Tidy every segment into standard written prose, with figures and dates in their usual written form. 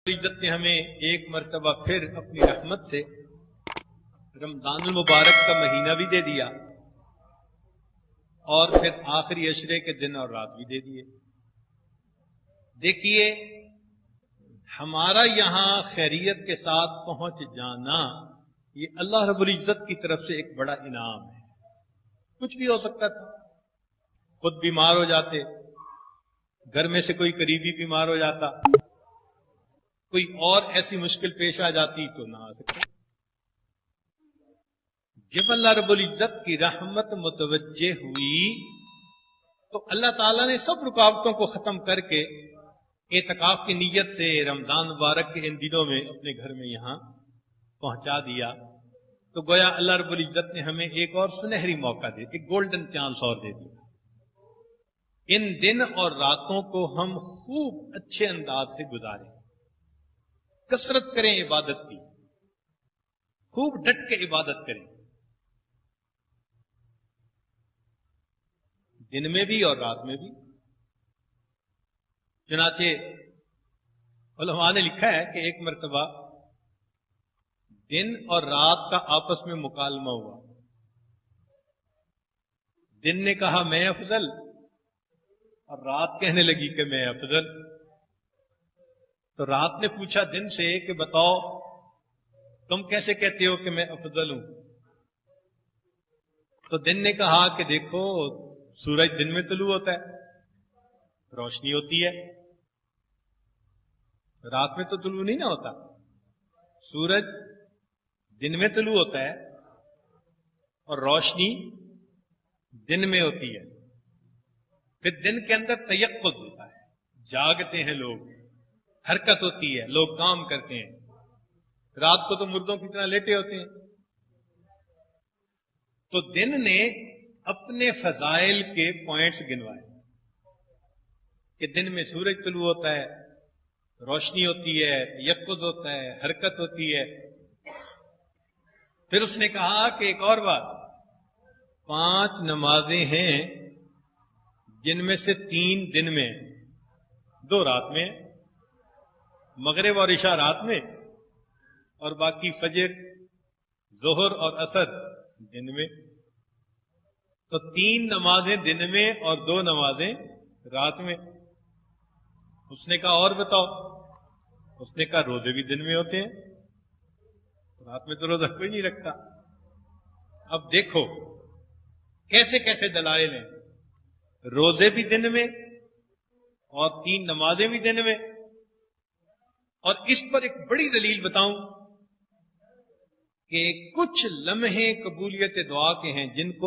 عزت نے ہمیں ایک مرتبہ پھر اپنی رحمت سے رمضان المبارک کا مہینہ بھی دے دیا اور پھر آخری عشرے کے دن اور رات بھی دے دیے۔ دیکھیے، ہمارا یہاں خیریت کے ساتھ پہنچ جانا یہ اللہ رب العزت کی طرف سے ایک بڑا انعام ہے۔ کچھ بھی ہو سکتا تھا، خود بیمار ہو جاتے، گھر میں سے کوئی قریبی بیمار ہو جاتا، کوئی اور ایسی مشکل پیش آ جاتی تو نہ آ سکتے۔ جب اللہ رب العزت کی رحمت متوجہ ہوئی تو اللہ تعالیٰ نے سب رکاوٹوں کو ختم کر کے اعتکاف کی نیت سے رمضان مبارک کے ان دنوں میں اپنے گھر میں یہاں پہنچا دیا۔ تو گویا اللہ رب العزت نے ہمیں ایک اور سنہری موقع دے، ایک گولڈن چانس اور دے دیا۔ ان دن اور راتوں کو ہم خوب اچھے انداز سے گزاریں، کثرت کریں عبادت کی، خوب ڈٹ کے عبادت کریں، دن میں بھی اور رات میں بھی۔ چنانچہ علماء نے لکھا ہے کہ ایک مرتبہ دن اور رات کا آپس میں مکالمہ ہوا۔ دن نے کہا میں افضل، اور رات کہنے لگی کہ میں افضل۔ تو رات نے پوچھا دن سے کہ بتاؤ تم کیسے کہتے ہو کہ میں افضل ہوں؟ تو دن نے کہا کہ دیکھو، سورج دن میں طلوع ہوتا ہے، روشنی ہوتی ہے، رات میں تو طلوع نہیں نہ ہوتا۔ سورج دن میں طلوع ہوتا ہے اور روشنی دن میں ہوتی ہے۔ پھر دن کے اندر تیقظ ہوتا ہے، جاگتے ہیں لوگ، حرکت ہوتی ہے، لوگ کام کرتے ہیں۔ رات کو تو مردوں کی طرح لیٹے ہوتے ہیں۔ تو دن نے اپنے فضائل کے پوائنٹس گنوائے کہ دن میں سورج طلوع ہوتا ہے، روشنی ہوتی ہے، تیقظ ہوتا ہے، حرکت ہوتی ہے۔ پھر اس نے کہا کہ ایک اور بات، 5 نمازیں ہیں جن میں سے 3 دن میں، 2 رات میں، مغرب اور عشاء رات میں، اور باقی فجر، ظہر اور عصر دن میں۔ تو 3 نمازیں دن میں اور 2 نمازیں رات میں۔ اس نے کہا اور بتاؤ؟ اس نے کہا روزے بھی دن میں ہوتے ہیں، رات میں تو روزہ کوئی نہیں رکھتا۔ اب دیکھو کیسے کیسے دلائل ہیں، روزے بھی دن میں اور 3 نمازیں بھی دن میں۔ اور اس پر ایک بڑی دلیل بتاؤں کہ کچھ لمحے قبولیت دعا کے ہیں جن کو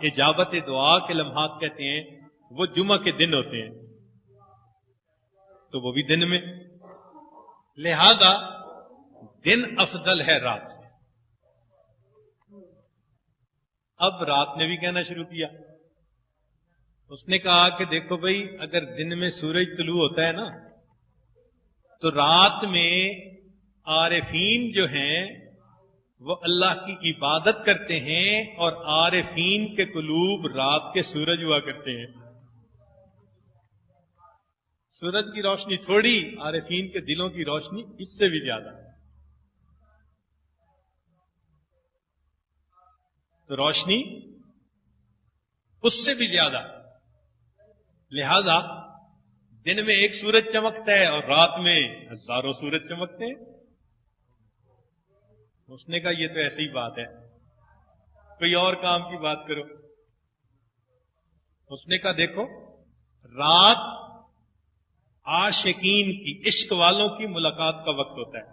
اجابت دعا کے لمحات کہتے ہیں، وہ جمعہ کے دن ہوتے ہیں، تو وہ بھی دن میں۔ لہذا دن افضل ہے رات سے۔ اب رات نے بھی کہنا شروع کیا۔ اس نے کہا کہ دیکھو بھائی، اگر دن میں سورج طلوع ہوتا ہے نا، تو رات میں عارفین جو ہیں وہ اللہ کی عبادت کرتے ہیں، اور عارفین کے قلوب رات کے سورج ہوا کرتے ہیں۔ سورج کی روشنی تھوڑی، عارفین کے دلوں کی روشنی اس سے بھی زیادہ۔ تو روشنی اس سے بھی زیادہ، لہذا دن میں ایک سورج چمکتا ہے اور رات میں ہزاروں سورج چمکتے ہیں۔ اس نے کہا یہ تو ایسی بات ہے، کوئی اور کام کی بات کرو۔ اس نے کہا دیکھو، رات عاشقین کی، عشق والوں کی ملاقات کا وقت ہوتا ہے۔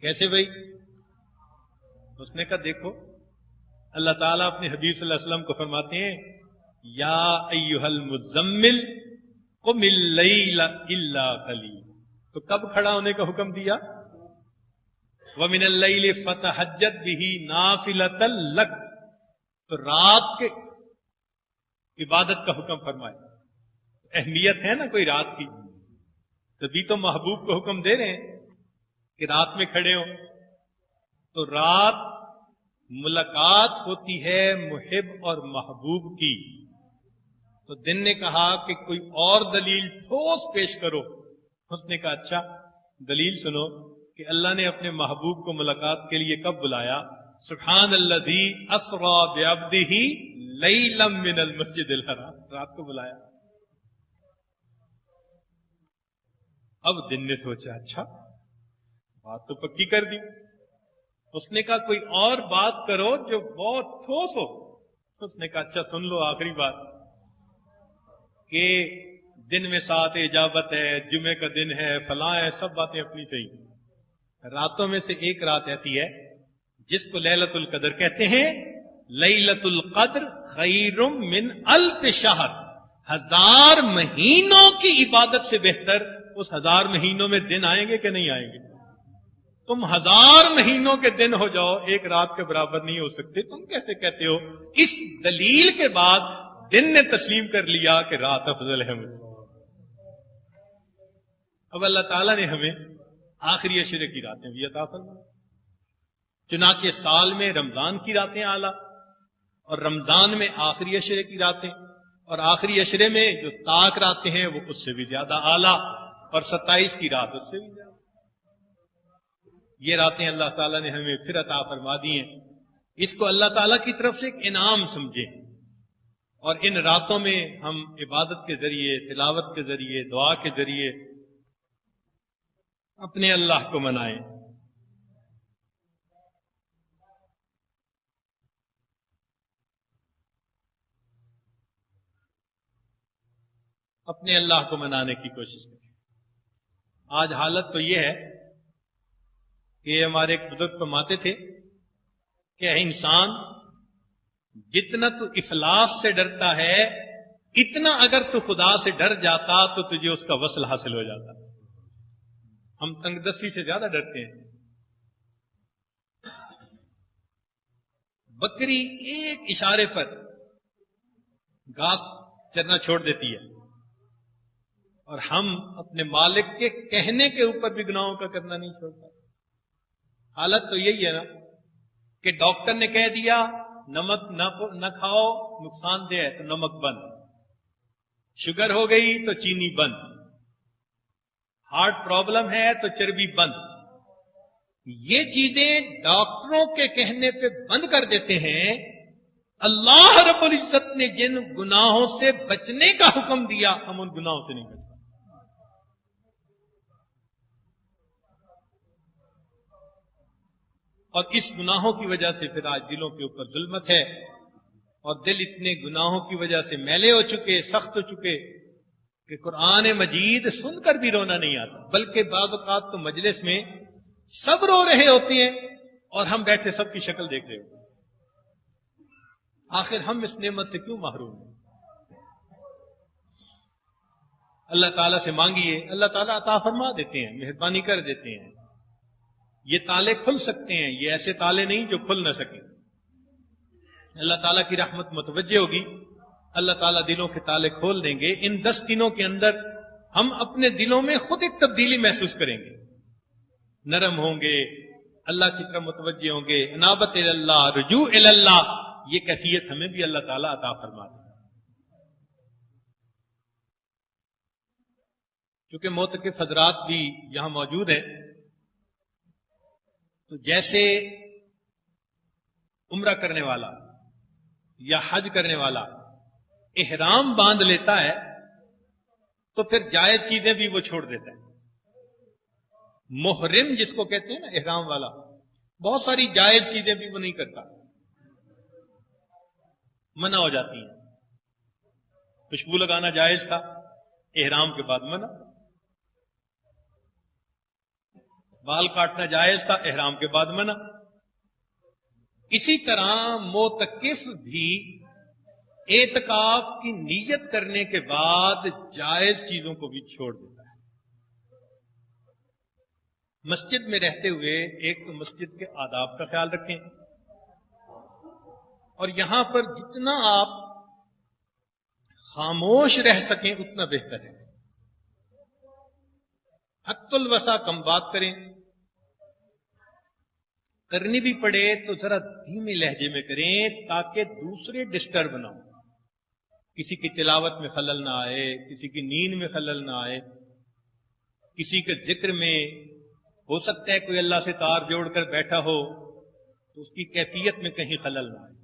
کیسے بھائی؟ اس نے کہا دیکھو، اللہ تعالیٰ اپنے حبیب صلی اللہ علیہ وسلم کو فرماتے ہیں، یا ایھا المزمل قم اللیل الا قلیلا۔ تو کب کھڑا ہونے کا حکم دیا؟ ومن اللیل فتہجد بہ نافلۃ لک۔ تو رات کے عبادت کا حکم فرمایا۔ اہمیت ہے نا کوئی رات کی، تبھی تو محبوب کو حکم دے رہے ہیں کہ رات میں کھڑے ہو۔ تو رات ملاقات ہوتی ہے محب اور محبوب کی، تو دن نے کہا کہ کوئی اور دلیل ٹھوس پیش کرو. اس نے کہا اچھا دلیل سنو کہ اللہ نے اپنے محبوب کو ملاقات کے لیے کب بلایا؟ سبحان الذی اسری بعبدہ لیلا من المسجد الحرام، رات کو بلایا. اب دن نے سوچا اچھا بات تو پکی کر دی. اس نے کہا کوئی اور بات کرو جو بہت ٹھوس ہو. اس نے کہا اچھا سن لو آخری بات کہ دن میں ساتھ اجابت ہے، جمعے کا دن ہے، فلاں ہے، سب باتیں اپنی صحیح. راتوں میں سے ایک رات ایسی ہے جس کو لیلۃ القدر کہتے ہیں. لیلۃ القدر خیر من الف شہر، 1000 مہینوں کی عبادت سے بہتر. اس 1000 مہینوں میں دن آئیں گے کہ نہیں آئیں گے؟ تم 1000 مہینوں کے دن ہو جاؤ، ایک رات کے برابر نہیں ہو سکتے. تم کیسے کہتے ہو؟ اس دلیل کے بعد دن نے تسلیم کر لیا کہ رات افضل ہے مجھ سے. اب اللہ تعالیٰ نے ہمیں آخری عشرے کی راتیں بھی عطا فرمائیں. چنانچہ سال میں رمضان کی راتیں اعلیٰ، اور رمضان میں آخری عشرے کی راتیں، اور آخری عشرے میں جو طاق راتیں ہیں وہ اس سے بھی زیادہ اعلیٰ، اور 27 کی رات اس سے بھی زیادہ. یہ راتیں اللہ تعالیٰ نے ہمیں پھر عطا فرما دی ہیں. اس کو اللہ تعالیٰ کی طرف سے ایک انعام سمجھیں، اور ان راتوں میں ہم عبادت کے ذریعے، تلاوت کے ذریعے، دعا کے ذریعے اپنے اللہ کو منائیں. اپنے اللہ کو منانے کی کوشش کریں. آج حالت تو یہ ہے کہ ہمارے ایک بزرگ فرماتے تھے کہ اے انسان، جتنا تو افلاس سے ڈرتا ہے اتنا اگر تو خدا سے ڈر جاتا تو تجھے اس کا وصل حاصل ہو جاتا. ہم تنگ دستی سے زیادہ ڈرتے ہیں. بکری ایک اشارے پر گھاس چرنا چھوڑ دیتی ہے، اور ہم اپنے مالک کے کہنے کے اوپر بھی گناہوں کا کرنا نہیں چھوڑتا. حالت تو یہی ہے نا کہ ڈاکٹر نے کہہ دیا نمک نہ کھاؤ، نقصان دہ ہے، تو نمک بند. شوگر ہو گئی تو چینی بند. ہارٹ پرابلم ہے تو چربی بند. یہ چیزیں ڈاکٹروں کے کہنے پہ بند کر دیتے ہیں. اللہ رب العزت نے جن گناہوں سے بچنے کا حکم دیا ہم ان گناہوں سے نہیں بچتے. اور اس گناہوں کی وجہ سے پھر آج دلوں کے اوپر ظلمت ہے، اور دل اتنے گناہوں کی وجہ سے میلے ہو چکے، سخت ہو چکے کہ قرآن مجید سن کر بھی رونا نہیں آتا. بلکہ بعض اوقات تو مجلس میں سب رو رہے ہوتے ہیں اور ہم بیٹھے سب کی شکل دیکھ رہے ہوتے ہیں. آخر ہم اس نعمت سے کیوں محروم ہیں؟ اللہ تعالیٰ سے مانگیے، اللہ تعالیٰ عطا فرما دیتے ہیں، مہربانی کر دیتے ہیں. یہ تالے کھل سکتے ہیں، یہ ایسے تالے نہیں جو کھل نہ سکیں. اللہ تعالیٰ کی رحمت متوجہ ہوگی، اللہ تعالیٰ دلوں کے تالے کھول دیں گے. ان 10 دنوں کے اندر ہم اپنے دلوں میں خود ایک تبدیلی محسوس کریں گے. نرم ہوں گے، اللہ کی طرف متوجہ ہوں گے، انابت اللہ، رجوع اللہ. یہ کیفیت ہمیں بھی اللہ تعالیٰ عطا فرما دے. چونکہ معتکف حضرات بھی یہاں موجود ہیں، تو جیسے عمرہ کرنے والا یا حج کرنے والا احرام باندھ لیتا ہے تو پھر جائز چیزیں بھی وہ چھوڑ دیتا ہے. محرم جس کو کہتے ہیں نا، احرام والا، بہت ساری جائز چیزیں بھی وہ نہیں کرتا، منع ہو جاتی ہیں. خوشبو لگانا جائز تھا، احرام کے بعد منع. بال کاٹنا جائز تھا، احرام کے بعد منع. اسی طرح معتکف بھی اعتکاف کی نیت کرنے کے بعد جائز چیزوں کو بھی چھوڑ دیتا ہے. مسجد میں رہتے ہوئے ایک تو مسجد کے آداب کا خیال رکھیں، اور یہاں پر جتنا آپ خاموش رہ سکیں اتنا بہتر ہے. حق الوسع کم بات کریں، کرنی بھی پڑے تو ذرا دھیمی لہجے میں کریں تاکہ دوسرے ڈسٹرب نہ ہو. کسی کی تلاوت میں خلل نہ آئے، کسی کی نیند میں خلل نہ آئے، کسی کے ذکر میں ہو سکتا ہے کوئی اللہ سے تار جوڑ کر بیٹھا ہو تو اس کی کیفیت میں کہیں خلل نہ آئے۔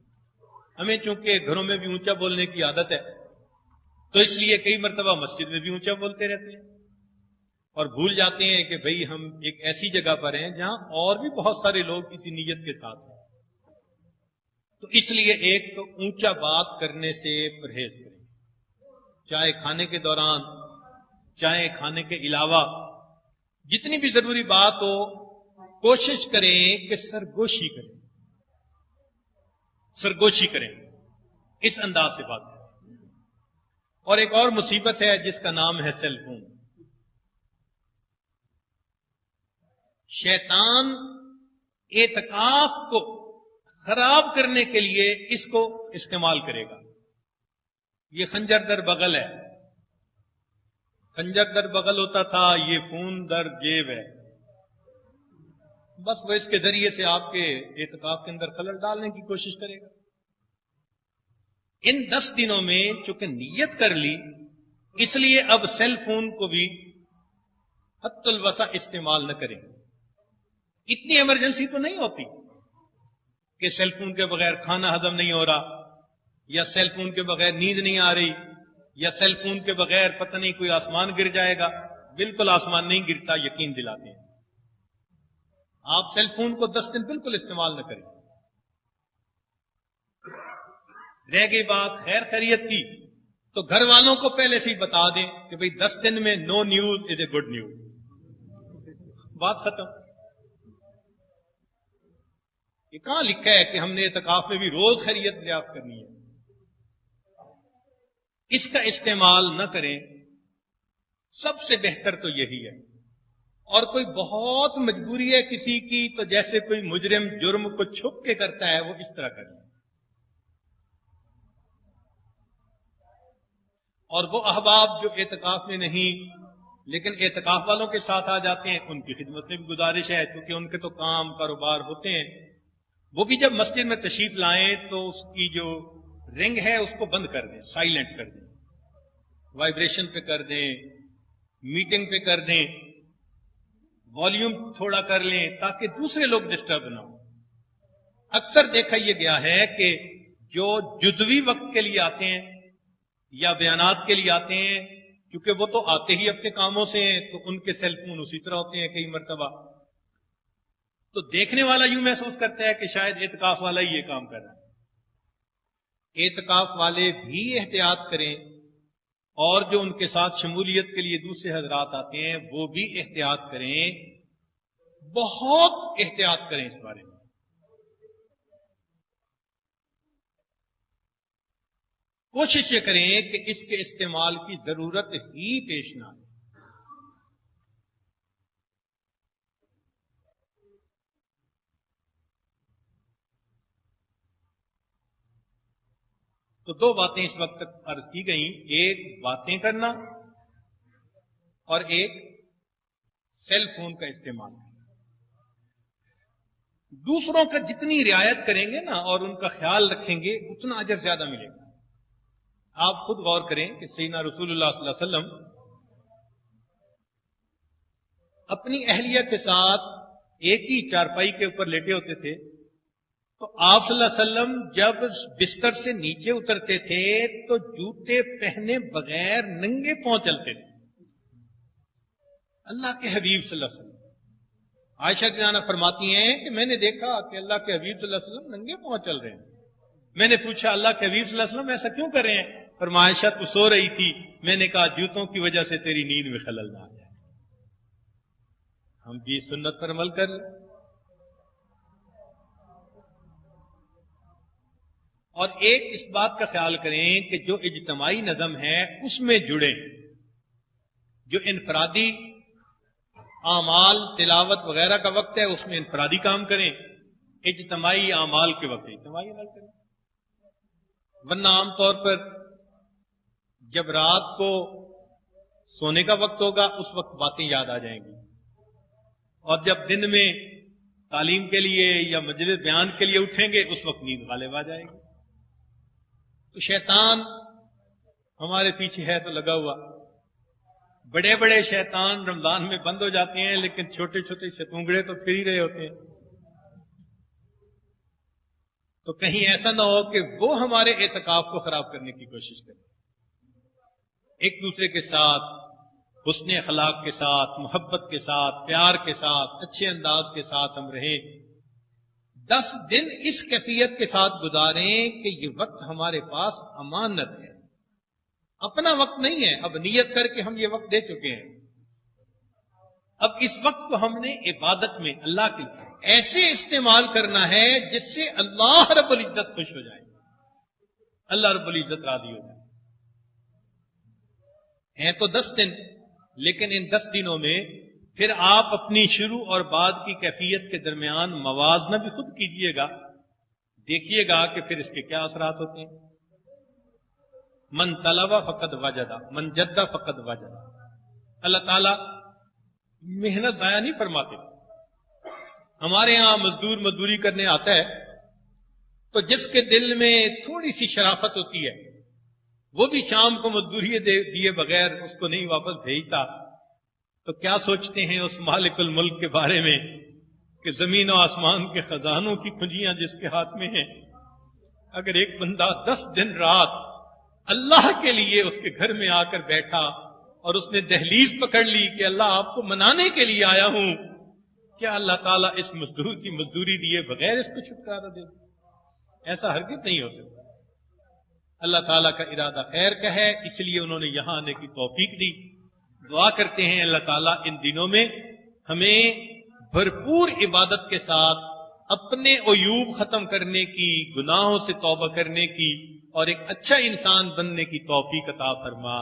ہمیں چونکہ گھروں میں بھی اونچا بولنے کی عادت ہے تو اس لیے کئی مرتبہ مسجد میں بھی اونچا بولتے رہتے ہیں اور بھول جاتے ہیں کہ بھئی ہم ایک ایسی جگہ پر ہیں جہاں اور بھی بہت سارے لوگ اسی نیت کے ساتھ ہیں۔ تو اس لیے ایک تو اونچا بات کرنے سے پرہیز کریں، چاہے کھانے کے دوران، چاہے کھانے کے علاوہ، جتنی بھی ضروری بات ہو کوشش کریں کہ سرگوشی کریں، سرگوشی کریں، اس انداز سے بات کریں۔ اور ایک اور مصیبت ہے جس کا نام ہے سیل فون۔ شیطان اعتکاف کو خراب کرنے کے لیے اس کو استعمال کرے گا۔ یہ خنجر در بغل ہے، خنجر در بغل ہوتا تھا، یہ فون در جیب ہے۔ بس وہ اس کے ذریعے سے آپ کے اعتکاف کے اندر خلل ڈالنے کی کوشش کرے گا۔ ان 10 دنوں میں چونکہ نیت کر لی، اس لیے اب سیل فون کو بھی حد الوسع استعمال نہ کریں۔ اتنی ایمرجنسی تو نہیں ہوتی کہ سیل فون کے بغیر کھانا ہضم نہیں ہو رہا، یا سیل فون کے بغیر نیند نہیں آ رہی، یا سیل فون کے بغیر پتہ نہیں کوئی آسمان گر جائے گا۔ بالکل آسمان نہیں گرتا، یقین دلاتے ہیں۔ آپ سیل فون کو 10 دن بالکل استعمال نہ کریں۔ رہ گئی بات خیر خیریت کی تو گھر والوں کو پہلے سے ہی بتا دیں کہ بھئی 10 دن میں no news is a good news, بات ختم۔ یہ کہاں لکھا ہے کہ ہم نے اعتکاف میں بھی روز خیریت دریافت کرنی ہے؟ اس کا استعمال نہ کریں، سب سے بہتر تو یہی ہے۔ اور کوئی بہت مجبوری ہے کسی کی تو جیسے کوئی مجرم جرم کو چھپ کے کرتا ہے وہ اس طرح کرے، اور وہ احباب جو اعتکاف میں نہیں لیکن اعتکاف والوں کے ساتھ آ جاتے ہیں، ان کی خدمت میں بھی گزارش ہے، کیونکہ ان کے تو کام کاروبار ہوتے ہیں، وہ بھی جب مسجد میں تشریف لائیں تو اس کی جو رنگ ہے اس کو بند کر دیں، سائلنٹ کر دیں، وائبریشن پہ کر دیں، میٹنگ پہ کر دیں، والیوم تھوڑا کر لیں تاکہ دوسرے لوگ ڈسٹرب نہ ہوں۔ اکثر دیکھا یہ گیا ہے کہ جو جزوی وقت کے لیے آتے ہیں یا بیانات کے لیے آتے ہیں، کیونکہ وہ تو آتے ہی اپنے کاموں سے ہیں تو ان کے سیل فون اسی طرح ہوتے ہیں کئی مرتبہ، تو دیکھنے والا یوں محسوس کرتا ہے کہ شاید اعتکاف والا ہی یہ کام کر رہا ہے۔ اعتکاف والے بھی احتیاط کریں، اور جو ان کے ساتھ شمولیت کے لیے دوسرے حضرات آتے ہیں وہ بھی احتیاط کریں، بہت احتیاط کریں اس بارے میں۔ کوشش یہ کریں کہ اس کے استعمال کی ضرورت ہی پیش نہ آئے۔ تو 2 باتیں اس وقت تک عرض کی گئیں، ایک باتیں کرنا اور ایک سیل فون کا استعمال۔ دوسروں کا جتنی رعایت کریں گے نا اور ان کا خیال رکھیں گے اتنا اجر زیادہ ملے گا۔ آپ خود غور کریں کہ سیدنا رسول اللہ صلی اللہ علیہ وسلم اپنی اہلیہ کے ساتھ ایک ہی چارپائی کے اوپر لیٹے ہوتے تھے، تو آپ صلی اللہ علیہ وسلم جب بستر سے نیچے اترتے تھے تو جوتے پہنے بغیر ننگے پاؤں چلتے تھے۔ اللہ کے حبیب صلی اللہ علیہ وسلم، عائشہ جانہ فرماتی ہیں کہ میں نے دیکھا کہ اللہ کے حبیب صلی اللہ علیہ وسلم ننگے پاؤں چل رہے ہیں۔ میں نے پوچھا اللہ کے حبیب صلی اللہ علیہ وسلم ایسا کیوں کر رہے ہیں؟ فرمایا عائشہ تو سو رہی تھی، میں نے کہا جوتوں کی وجہ سے تیری نیند میں خلل نہ آ جائے۔ ہم بھی سنت پر عمل کر لیں۔ اور ایک اس بات کا خیال کریں کہ جو اجتماعی نظم ہے اس میں جڑیں، جو انفرادی اعمال تلاوت وغیرہ کا وقت ہے اس میں انفرادی کام کریں، اجتماعی اعمال کے وقت اجتماعی عمل کریں۔ ورنہ عام طور پر جب رات کو سونے کا وقت ہوگا اس وقت باتیں یاد آ جائیں گی، اور جب دن میں تعلیم کے لیے یا مجلس بیان کے لیے اٹھیں گے اس وقت نیند غالب آ جائے گی۔ تو شیطان ہمارے پیچھے ہے تو لگا ہوا. بڑے بڑے شیطان رمضان میں بند ہو جاتے ہیں لیکن چھوٹے چھوٹے شتونگڑے تو پھر ہی رہے ہوتے ہیں. تو کہیں ایسا نہ ہو کہ وہ ہمارے اعتکاف کو خراب کرنے کی کوشش کریں. ایک دوسرے کے ساتھ حسن اخلاق کے ساتھ، محبت کے ساتھ، پیار کے ساتھ، اچھے انداز کے ساتھ ہم رہیں. 10 دن اس کیفیت کے ساتھ گزاریں کہ یہ وقت ہمارے پاس امانت ہے، اپنا وقت نہیں ہے. اب نیت کر کے ہم یہ وقت دے چکے ہیں. اب اس وقت کو ہم نے عبادت میں اللہ کے لیے ایسے استعمال کرنا ہے جس سے اللہ رب العزت خوش ہو جائے، اللہ رب العزت راضی ہو جائے. ہیں تو 10 دن، لیکن ان 10 دنوں میں پھر آپ اپنی شروع اور بعد کی کیفیت کے درمیان موازنہ بھی خود کیجئے گا. دیکھیے گا کہ پھر اس کے کیا اثرات ہوتے ہیں. من طلب فقد وجد، من جد فقد وجد. اللہ تعالیٰ محنت ضائع نہیں فرماتے. ہمارے ہاں مزدور مزدوری کرنے آتا ہے تو جس کے دل میں تھوڑی سی شرافت ہوتی ہے وہ بھی شام کو مزدوری دیے بغیر اس کو نہیں واپس بھیجتا. تو کیا سوچتے ہیں اس مالک الملک کے بارے میں کہ زمین و آسمان کے خزانوں کی کنجیاں جس کے ہاتھ میں ہیں. اگر ایک بندہ 10 دن رات اللہ کے لیے اس کے گھر میں آ کر بیٹھا اور اس نے دہلیز پکڑ لی کہ اللہ آپ کو منانے کے لیے آیا ہوں، کیا اللہ تعالیٰ اس مزدور کی مزدوری دیے بغیر اس کو چھٹکارا دے؟ ایسا ہرگز نہیں ہو سکتا. اللہ تعالیٰ کا ارادہ خیر کا ہے، اس لیے انہوں نے یہاں آنے کی توفیق دی. دعا کرتے ہیں اللہ تعالیٰ ان دنوں میں ہمیں بھرپور عبادت کے ساتھ اپنے عیوب ختم کرنے کی، گناہوں سے توبہ کرنے کی اور ایک اچھا انسان بننے کی توفیق عطا فرما.